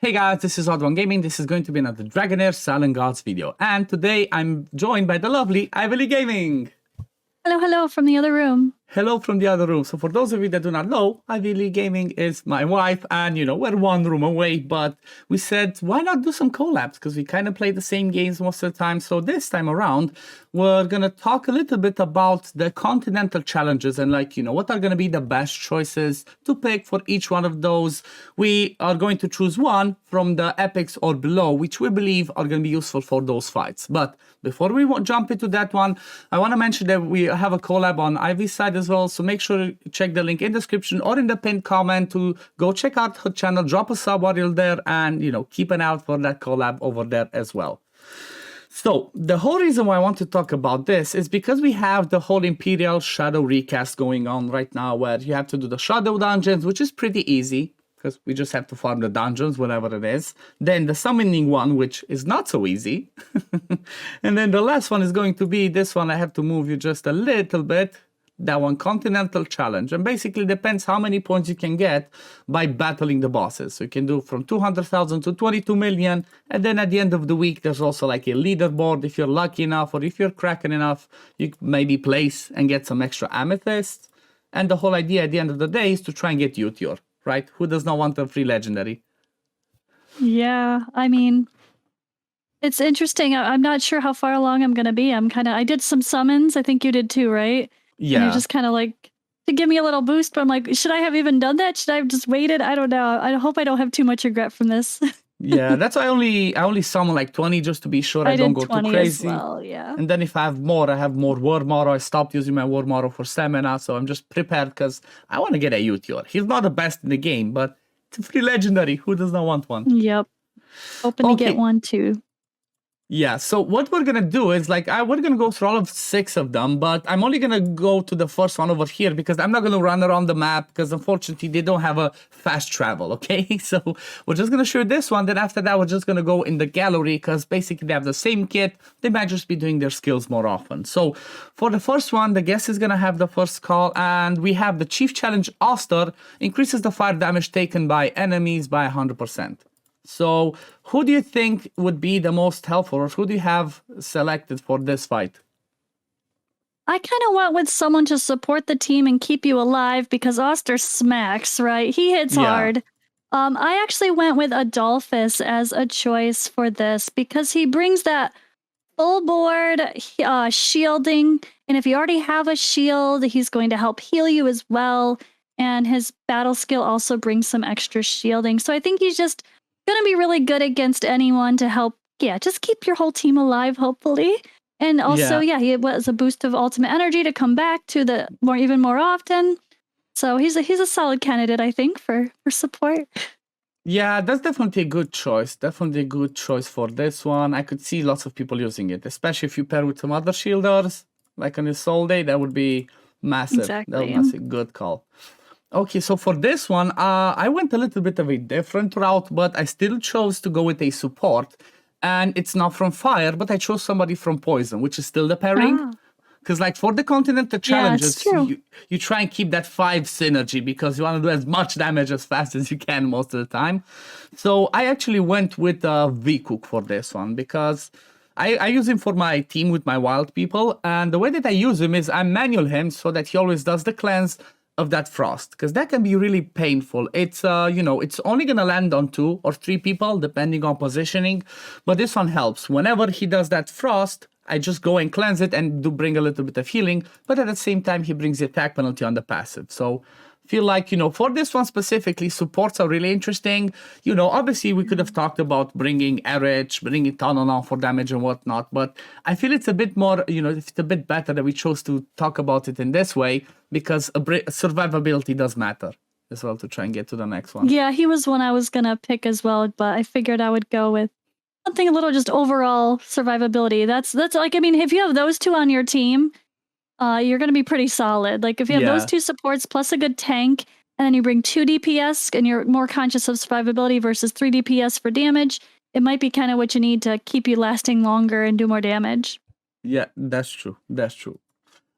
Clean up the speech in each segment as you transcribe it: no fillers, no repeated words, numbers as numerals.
Hey guys, this is OddOneGaming. This is going to be another Dragonheir SilentGods video. And today I'm joined by the lovely EPICS. Hello, hello from the other room. Hello from the other room. So for those of you that do not know, EPICS is my wife and, we're one room away, but we said, why not do some collabs? Because we kind of play the same games most of the time. So this time around, we're going to talk a little bit about the continental challenges and what are going to be the best choices to pick for each one of those. We are going to choose one from the epics or below, which we believe are going to be useful for those fights. But before we jump into that one, I want to mention that we have a collab on Ivy's side as well, so make sure to check the link in the description or in the pinned comment to go check out her channel, drop a sub while you're there, and keep an eye out for that collab over there as well. So the whole reason why I want to talk about this is because we have the whole Imperial Shadow recast going on right now, where you have to do the Shadow dungeons, which is pretty easy because we just have to farm the dungeons, whatever it is. Then the summoning one, which is not so easy. And then the last one is going to be this one. I have to move you just a little bit. That one, Continental Challenge. And basically depends how many points you can get by battling the bosses. So you can do from 200,000 to 22 million. And then at the end of the week, there's also like a leaderboard. If you're lucky enough or if you're cracking enough, you maybe place and get some extra amethysts. And the whole idea at the end of the day is to try and get Uteor, right? Who does not want a free legendary? Yeah, I mean, it's interesting. I'm not sure how far along I'm going to be. I did some summons. I think you did too, right? Yeah. And you're just kind of like, to give me a little boost, but I'm like, should I have even done that? Should I have just waited? I don't know. I hope I don't have too much regret from this. Yeah, that's why I only summon like 20 just to be sure I don't go too crazy. As well, yeah. And then if I have more, I have more War Moro. I stopped using my War Moro for stamina, so I'm just prepared because I want to get a Uteor. He's not the best in the game, but it's a free legendary. Who does not want one? Yep. Hoping to get one too. Yeah, so what we're going to do is we're going to go through all of 6 of them, but I'm only going to go to the first one over here because I'm not going to run around the map because unfortunately they don't have a fast travel, okay? So we're just going to show this one. Then after that, we're just going to go in the gallery because basically they have the same kit. They might just be doing their skills more often. So for the first one, the guest is going to have the first call, and we have the Chief Challenge Oster, increases the fire damage taken by enemies by 100%. So who do you think would be the most helpful, or who do you have selected for this fight? I kind of went with someone to support the team and keep you alive because Oster smacks, right? He hits hard. I actually went with Adolphus as a choice for this because he brings that full board shielding. And if you already have a shield, he's going to help heal you as well. And his battle skill also brings some extra shielding. So I think he's just going to be really good against anyone to help, just keep your whole team alive, hopefully. And also, he was a boost of ultimate energy to come back to the even more often. So he's a solid candidate, I think, for support. Yeah, that's definitely a good choice. Definitely a good choice for this one. I could see lots of people using it, especially if you pair with some other shielders, like on his Soul Day. That would be massive. Exactly. That was a good call. Okay, so for this one, I went a little bit of a different route, but I still chose to go with a support. And it's not from fire, but I chose somebody from poison, which is still the pairing. Because for the Continental Challenges, you try and keep that 5 synergy because you want to do as much damage as fast as you can most of the time. So I actually went with V-Cook for this one because I use him for my team with my wild people. And the way that I use him is I manual him so that he always does the cleanse of that frost, because that can be really painful. It's it's only gonna land on 2 or 3 people depending on positioning, but this one helps. Whenever he does that frost, I just go and cleanse it and do bring a little bit of healing, but at the same time he brings the attack penalty on the passive. So feel like, for this one specifically, supports are really interesting. Obviously we could have talked about bringing Aage, bringing Tunnel on for damage and whatnot, but I feel it's a bit more, it's a bit better that we chose to talk about it in this way because survivability does matter as well to try and get to the next one. Yeah, he was one I was going to pick as well, but I figured I would go with something a little just overall survivability. That's like, I mean, if you have those 2 on your team, you're going to be pretty solid. Like if you have those 2 supports plus a good tank, and then you bring 2 DPS and you're more conscious of survivability versus 3 DPS for damage, it might be kind of what you need to keep you lasting longer and do more damage. Yeah, that's true. That's true.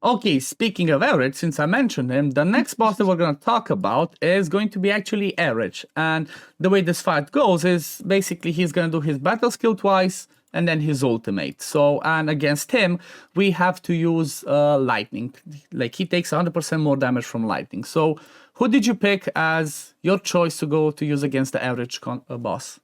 Okay, speaking of Aage, since I mentioned him, the next boss that we're going to talk about is going to be actually Aage. And the way this fight goes is basically he's going to do his battle skill twice and then his ultimate. So, and against him, we have to use lightning. Like, he takes 100% more damage from lightning. So, who did you pick as your choice to go to use against the Aage boss?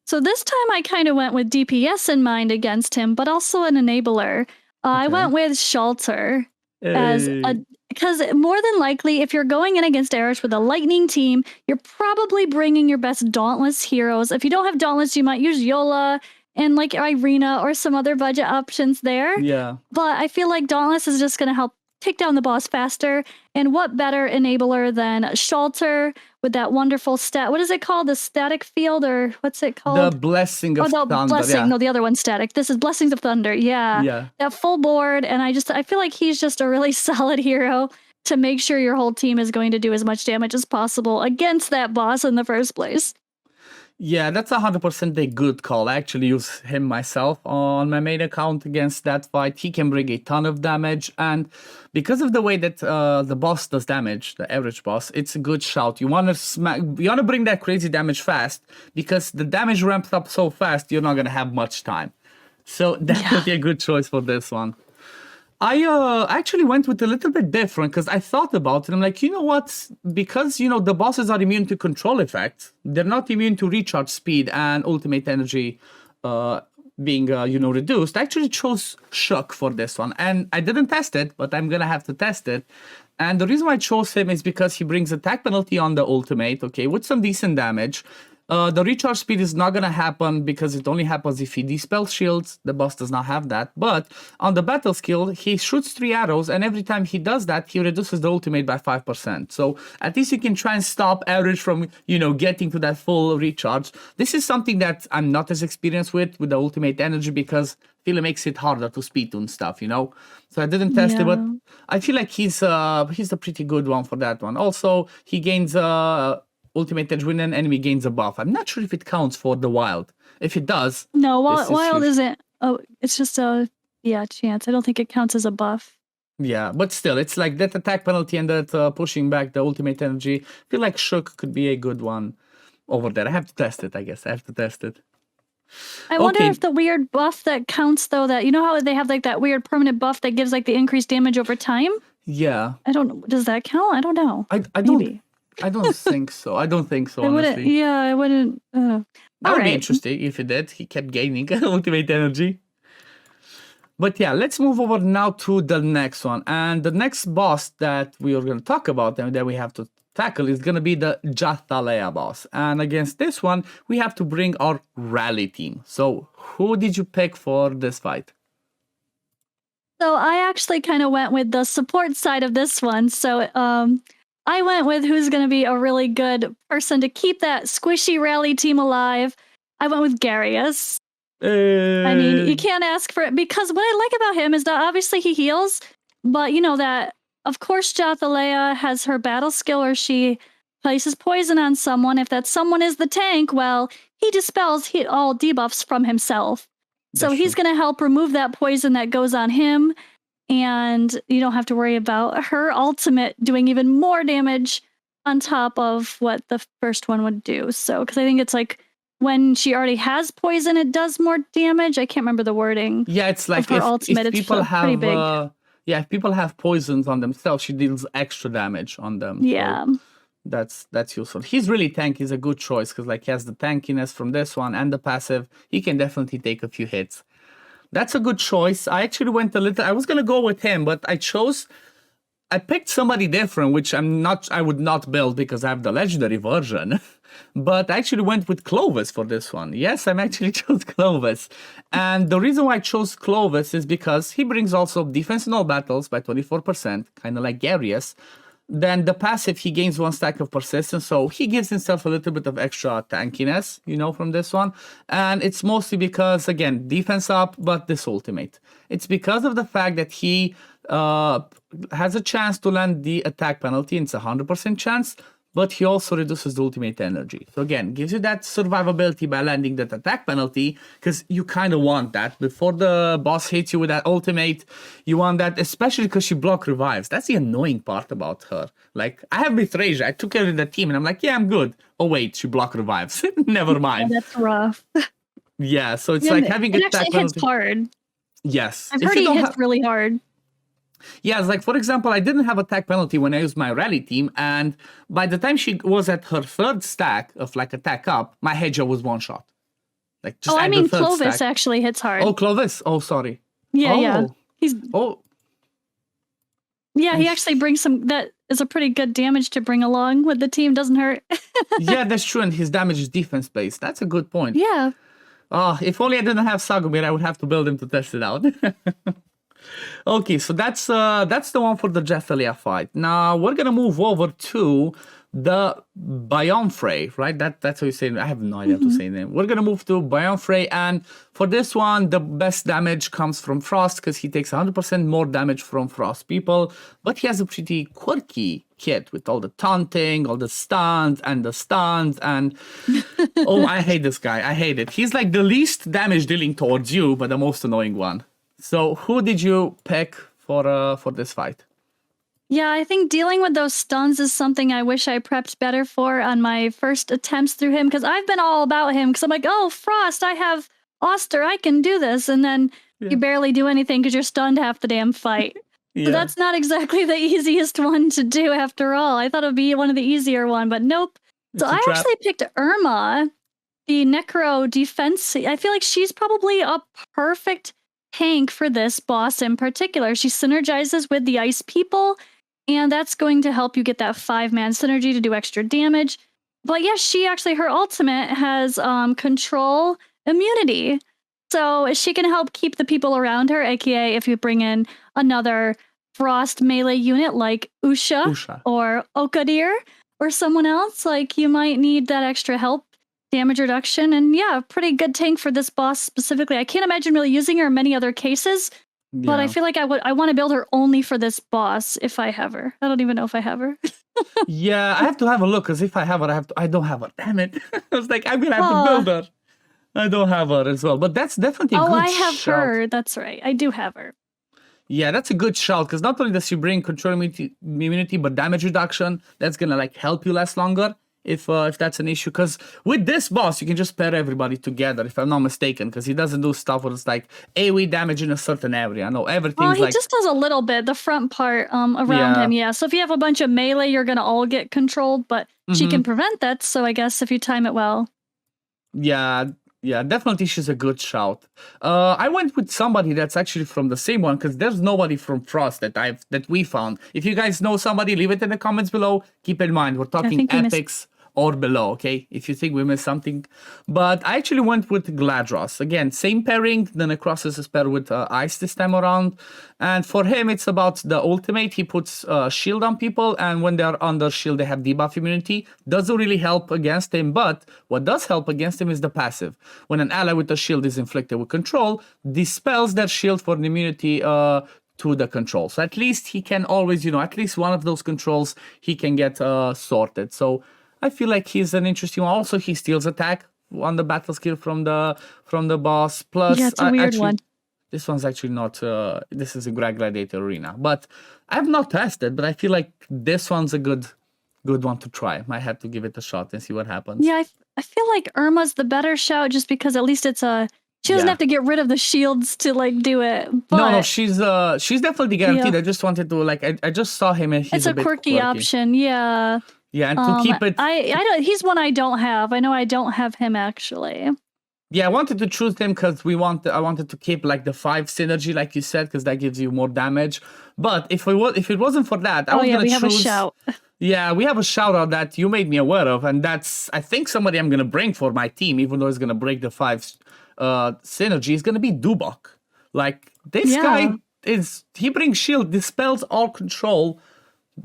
So this time I kind of went with DPS in mind against him, but also an enabler. I went with Shelter as a, because more than likely, if you're going in against Aage with a lightning team, you're probably bringing your best Dauntless heroes. If you don't have Dauntless, you might use Yola and like Irina or some other budget options there. Yeah. But I feel like Dauntless is just going to help take down the boss faster. And what better enabler than Shelter with that wonderful stat? What is it called? The static field, or what's it called? The Blessing of Thunder. Blessing. Yeah. No, the other one's static. This is Blessings of Thunder. Yeah. That full board. And I feel like he's just a really solid hero to make sure your whole team is going to do as much damage as possible against that boss in the first place. Yeah, that's 100% a good call. I actually use him myself on my main account against that fight. He can bring a ton of damage, and because of the way that the boss does damage, the Aage boss, it's a good shout. You want to bring that crazy damage fast, because the damage ramps up so fast, you're not going to have much time. So definitely a good choice for this one. I actually went with a little bit different because I thought about it. I'm like, you know what? Because, you know, the bosses are immune to control effects. They're not immune to recharge speed and ultimate energy being, reduced. I actually chose Shook for this one. And I didn't test it, but I'm going to have to test it. And the reason why I chose him is because he brings attack penalty on the ultimate, okay, with some decent damage. The recharge speed is not going to happen because it only happens if he dispels shields. The boss does not have that. But on the battle skill, he shoots 3 arrows, and every time he does that, he reduces the ultimate by 5%. So at least you can try and stop Aage from, getting to that full recharge. This is something that I'm not as experienced with the ultimate energy, because I feel it makes it harder to speedrun stuff, So I didn't test it, but I feel like he's a pretty good one for that one. Also, he gains ultimate edge when an enemy gains a buff. I'm not sure if it counts for the wild. If it does, no, wild isn't. Oh, it's just a chance. I don't think it counts as a buff. Yeah, but still, it's like that attack penalty and that pushing back the ultimate energy. I feel like Shook could be a good one over there. I have to test it, I guess. I have to test it. I wonder if the weird buff that counts, though, that, how they have like that weird permanent buff that gives like the increased damage over time? Yeah. I don't know. Does that count? I don't know. I don't think so. I don't think so, honestly. I wouldn't. That would be interesting if it did. He kept gaining ultimate energy. But yeah, let's move over now to the next one. And the next boss that we are going to talk about and that we have to tackle is going to be the Jala boss. And against this one, we have to bring our rally team. So who did you pick for this fight? So I actually kind of went with the support side of this one. So I went with who's going to be a really good person to keep that squishy rally team alive. I went with Garius. I mean, you can't ask for it, because what I like about him is that obviously he heals, but that, of course, Jathalea has her battle skill where she places poison on someone. If that someone is the tank, well, he dispels all debuffs from himself. So he's going to help remove that poison that goes on him. And you don't have to worry about her ultimate doing even more damage on top of what the first one would do. So, because I think it's like when she already has poison, it does more damage. I can't remember the wording. Yeah, it's like if people have if people have poisons on themselves, she deals extra damage on them. Yeah. So that's useful. He's really tanky. He's a good choice because he has the tankiness from this one and the passive. He can definitely take a few hits. That's a good choice. I actually went I was going to go with him, but I picked somebody different, which I would not build because I have the legendary version. But I actually went with Clovis for this one. Yes, I actually chose Clovis. And the reason why I chose Clovis is because he brings also defense in all battles by 24%, kind of like Garius. Then the passive, he gains 1 stack of persistence, so he gives himself a little bit of extra tankiness, from this one. And it's mostly because, again, defense up, but this ultimate. It's because of the fact that he has a chance to land the attack penalty, and it's a 100% chance, but he also reduces the ultimate energy. So again, gives you that survivability by landing that attack penalty, because you kind of want that. Before the boss hits you with that ultimate, you want that, especially because she block revives. That's the annoying part about her. Like, I have Betrayal, I took her in the team, and I'm like, yeah, I'm good. Oh wait, she block revives. Never mind. That's rough. Yeah, so it's like having it attack actually hits penalty. hard. Yes. I've heard he hits really hard. Yeah, it's like, for example, I didn't have attack penalty when I used my rally team, and by the time she was at her third stack of like attack up, my Aage was one shot. Like, just I mean, Clovis stack. Actually hits hard. Oh, Clovis. Oh, sorry. Yeah. He's. Oh. Yeah, he actually brings some. That is a pretty good damage to bring along with the team. Doesn't hurt. Yeah, that's true, and his damage is defense based. That's a good point. Yeah. Oh, if only I didn't have Sagomir, I would have to build him to test it out. Okay, so that's the one for the Jethalia fight. Now we're gonna move over to the Bayon Frey, right? That's how you say it. I have no idea how to say the name. We're gonna move to Bayon Frey, and for this one, the best damage comes from Frost because he takes 100% more damage from Frost people, but he has a pretty quirky kit with all the taunting, all the stuns, and oh, I hate this guy. I hate it. He's like the least damage dealing towards you, but the most annoying one. So who did you pick for this fight? Yeah, I think dealing with those stuns is something I wish I prepped better for on my first attempts through him, because I've been all about him, because I'm like, oh, Frost, I have Oster, I can do this, and then you barely do anything because you're stunned half the damn fight. So that's not exactly the easiest one to do after all. I thought it would be one of the easier one, but nope. So I actually picked Irma, the Necro defense. I feel like she's probably a perfect tank for this boss in particular. She synergizes with the ice people, and that's going to help you get that 5-man synergy to do extra damage. But yeah, her ultimate has control immunity. So she can help keep the people around her, aka if you bring in another Frost melee unit like Usha. Or Okadir or someone else, like you might need that extra help, damage reduction, and yeah, pretty good tank for this boss specifically. I can't imagine really using her in many other cases, but I feel like I want to build her only for this boss if I have her. I don't even know if I have her. Yeah, I have to have a look, because if I have her, I don't have her. Damn it. I was like, I'm going to have to build her. I don't have her as well, but that's definitely a good shout. I have her. That's right. I do have her. Yeah, that's a good shout, because not only does she bring control immunity, but damage reduction. That's going to like help you last longer if that's an issue. Because with this boss, you can just pair everybody together, if I'm not mistaken, because he doesn't do stuff where it's like AoE damage in a certain area. No, everything's he just does a little bit, the front part around him, yeah. So if you have a bunch of melee, you're going to all get controlled, but she can prevent that, so I guess if you time it well. Yeah, definitely she's a good shout. I went with somebody that's actually from the same one, because there's nobody from Frost that we found. If you guys know somebody, leave it in the comments below. Keep in mind, we're talking EPICS or below, okay? If you think we missed something. But I actually went with Gladros. Again, same pairing. The Necrosis is paired with Ice this time around. And for him, it's about the ultimate. He puts shield on people, and when they're under shield, they have debuff immunity. Doesn't really help against him, but what does help against him is the passive. When an ally with a shield is inflicted with control, dispels their shield for an immunity to the control. So at least he can always, at least one of those controls he can get sorted. So I feel like he's an interesting one. Also, he steals attack on the battle skill from the boss. Plus, it's a weird one. This one's actually not. This is a Gladiator Arena, but I've not tested. But I feel like this one's a good one to try. Might have to give it a shot and see what happens. Yeah, I feel like Irma's the better shout, just because at least it's she doesn't have to get rid of the shields to like do it. But no, she's definitely guaranteed. I just wanted to I just saw him and he's a bit quirky option. Yeah. Yeah, and to keep it... I don't. He's one I don't have. I know I don't have him, actually. Yeah, I wanted to choose him because I wanted to keep like the 5 synergy, like you said, because that gives you more damage. But if it wasn't for that, I was going to choose... we have a shout. Yeah, we have a shout out that you made me aware of, and that's, I think, somebody I'm going to bring for my team, even though it's going to break the 5 synergy, is going to be Dubok. Like, this guy he brings shield, dispels all control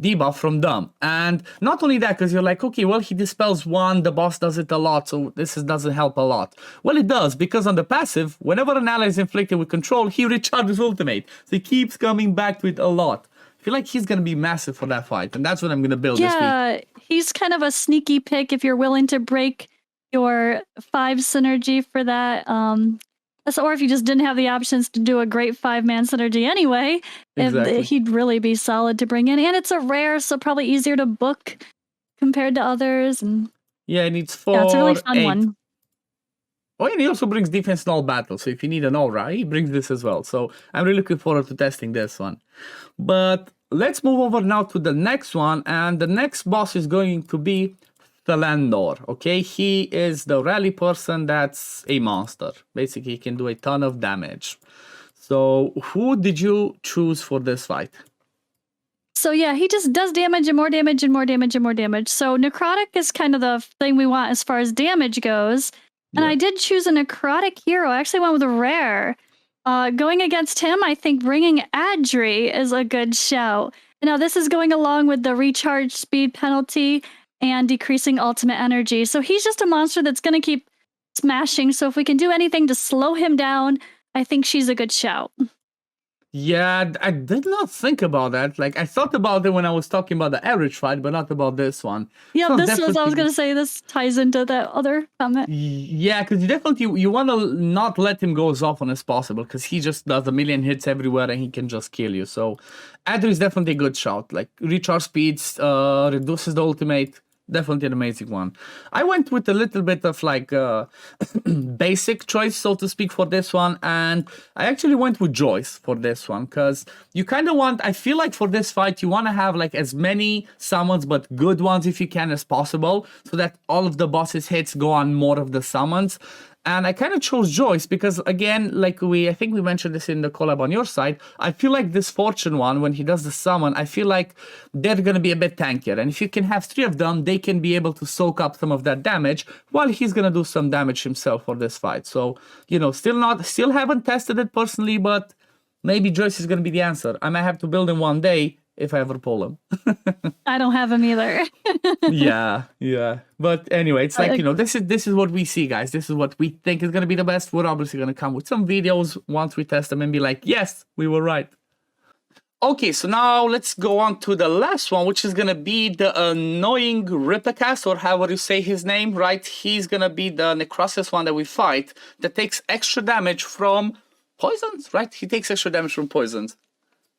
debuff from them. And not only that, because you're like, okay, well, he dispels one, the boss does it a lot, so this doesn't help a lot. Well, it does, because on the passive, whenever an ally is inflicted with control, he recharges ultimate. So he keeps coming back to it a lot. I feel like he's going to be massive for that fight, and that's what I'm going to build this week. Yeah, he's kind of a sneaky pick if you're willing to break your 5 synergy for that. Or if you just didn't have the options to do a great 5-man synergy anyway, Exactly. he'd really be solid to bring in. And it's a rare, so probably easier to book compared to others. And yeah, it needs 4, yeah, it's a really fun 8. one. Oh, and he also brings defense in all battles, so if you need an aura, he brings this as well. So I'm really looking forward to testing this one. But let's move over now to the next one, and the next boss is going to be Fandor, okay? He is the rally person that's a monster. Basically, he can do a ton of damage. So who did you choose for this fight? So yeah, he just does damage and more damage and more damage and more damage. So necrotic is kind of the thing we want as far as damage goes. And I did choose a necrotic hero. I actually went with a rare. Going against him, I think bringing Aage is a good shout. Now this is going along with the recharge speed penalty and decreasing ultimate energy. So he's just a monster that's going to keep smashing. So if we can do anything to slow him down, I think she's a good shout. Yeah, I did not think about that. Like, I thought about it when I was talking about the average fight, but not about this one. Yeah, So this was, I was definitely- going to say, this ties into that other comment. Yeah, because you want to not let him go as often as possible, because he just does a million hits everywhere and he can just kill you. So Adder is definitely a good shout. Like, recharge speeds, reduces the ultimate. Definitely an amazing one. I went with a little bit of like basic choice, so to speak, for this one. And I actually went with Joyce for this one, because you kind of want, I feel like for this fight, you want to have like as many summons, but good ones if you can as possible, so that all of the boss's hits go on more of the summons. And I kind of chose Joyce because, again, like I think we mentioned this in the collab on your side, I feel like this Fortune one, when he does the summon, I feel like they're going to be a bit tankier. And if you can have 3 of them, they can be able to soak up some of that damage while he's going to do some damage himself for this fight. So, you know, still haven't tested it personally, but maybe Joyce is going to be the answer. I might have to build him one day if I ever pull him. I don't have him either. yeah. But anyway, it's like, you know, this is what we see, guys. This is what we think is going to be the best. We're obviously going to come with some videos once we test them and be like, yes, we were right. Okay, so now let's go on to the last one, which is going to be the annoying Recast, or however you say his name, right? He's going to be the Necrosis one that we fight that takes extra damage from poisons, right? He takes extra damage from poisons.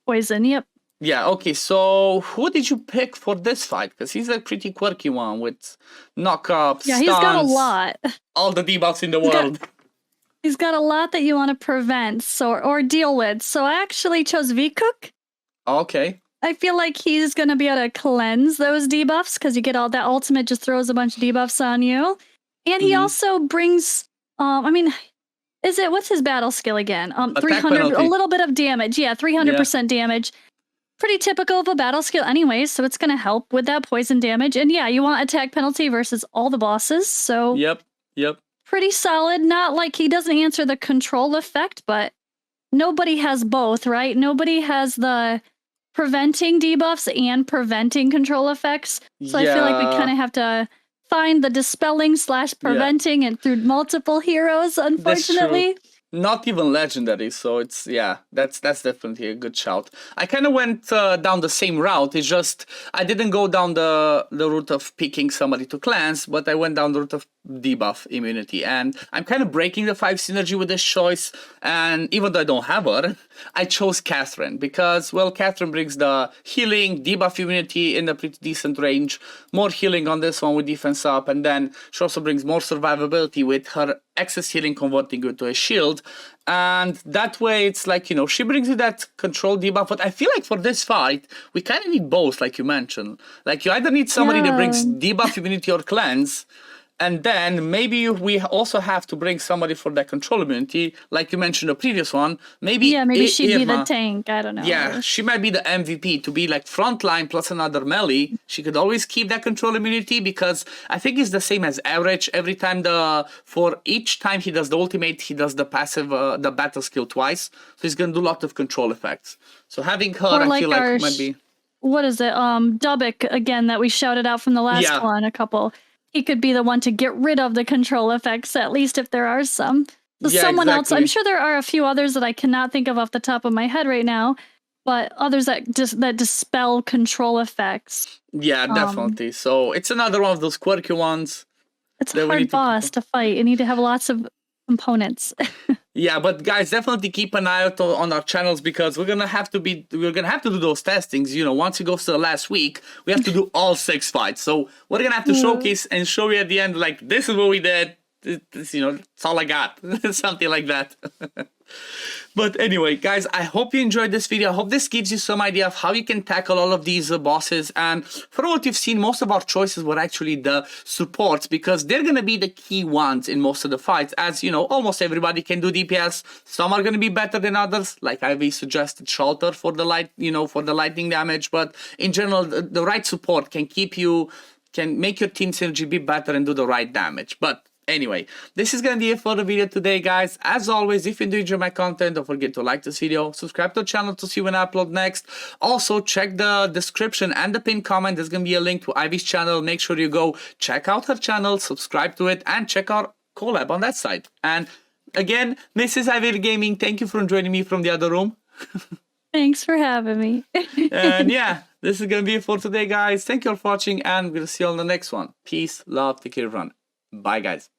Poison, yep. Yeah, okay, so who did you pick for this fight? Because he's a pretty quirky one with knock-up, Yeah, stuns, he's got a lot. all the debuffs in the world. He's got a lot that you want to prevent or deal with. So I actually chose V-Cook. Okay. I feel like he's going to be able to cleanse those debuffs because you get all that ultimate just throws a bunch of debuffs on you. And he also brings, what's his battle skill again? 300, penalty. a little bit of damage. Yeah, 300% damage. Pretty typical of a battle skill anyway, so it's going to help with that poison damage. And yeah, you want attack penalty versus all the bosses, so Yep. pretty solid. Not like he doesn't answer the control effect, but nobody has both, right? Nobody has the preventing debuffs and preventing control effects. So I feel like we kind of have to find the dispelling / preventing and through multiple heroes, unfortunately. Not even legendary, so it's, yeah, that's definitely a good shout. I kind of went down the same route. It's just I didn't go down the route of picking somebody to cleanse, but I went down the route of debuff immunity. And I'm kind of breaking the 5 synergy with this choice. And even though I don't have her, I chose Catherine because, well, Catherine brings the healing, debuff immunity in a pretty decent range, more healing on this one with defense up, and then she also brings more survivability with her excess healing converting you to a shield. And that way it's like, you know, she brings you that control debuff, but I feel like for this fight we kind of need both, like you mentioned. Like you either need somebody that brings debuff immunity or cleanse, and then maybe we also have to bring somebody for that control immunity, like you mentioned the previous one. Maybe she'd be the tank. I don't know. Yeah, she might be the MVP to be like frontline plus another melee. She could always keep that control immunity because I think it's the same as average. Every time for each time he does the ultimate, he does the passive, the battle skill twice. So he's gonna do a lot of control effects. So having her, I feel like might be. What is it? Dubok again that we shouted out from the last one. A couple. He could be the one to get rid of the control effects, at least if there are some. So someone else, I'm sure there are a few others that I cannot think of off the top of my head right now. but others that dispel control effects. Yeah, definitely. So it's another one of those quirky ones. It's a hard boss to fight. You need to have lots of components. Yeah, but guys, definitely keep an eye out on our channels because we're gonna have to do those testings. You know, once it goes to the last week, we have to do all 6 fights. So we're gonna have to showcase and show you at the end, like, this is what we did. This, you know, it's all I got. Something like that. But anyway, guys, I hope you enjoyed this video. I hope this gives you some idea of how you can tackle all of these bosses. And from what you've seen, most of our choices were actually the supports because they're going to be the key ones in most of the fights. As you know, almost everybody can do DPS. Some are going to be better than others. Like Ivy suggested, Shelter for the light, you know, for the lightning damage. But in general, the right support can make your team synergy be better and do the right damage. But anyway, this is gonna be it for the video today, guys. As always, if you do enjoy my content, don't forget to like this video, subscribe to the channel to see when I upload next. Also, check the description and the pinned comment. There's gonna be a link to Ivy's channel. Make sure you go check out her channel, subscribe to it, and check out collab on that side. And again, Mrs. OddOneGaming, thank you for joining me from the other room. Thanks for having me. And yeah, this is gonna be it for today, guys. Thank you all for watching, and we'll see you on the next one. Peace, love, take care, everyone. Bye, guys.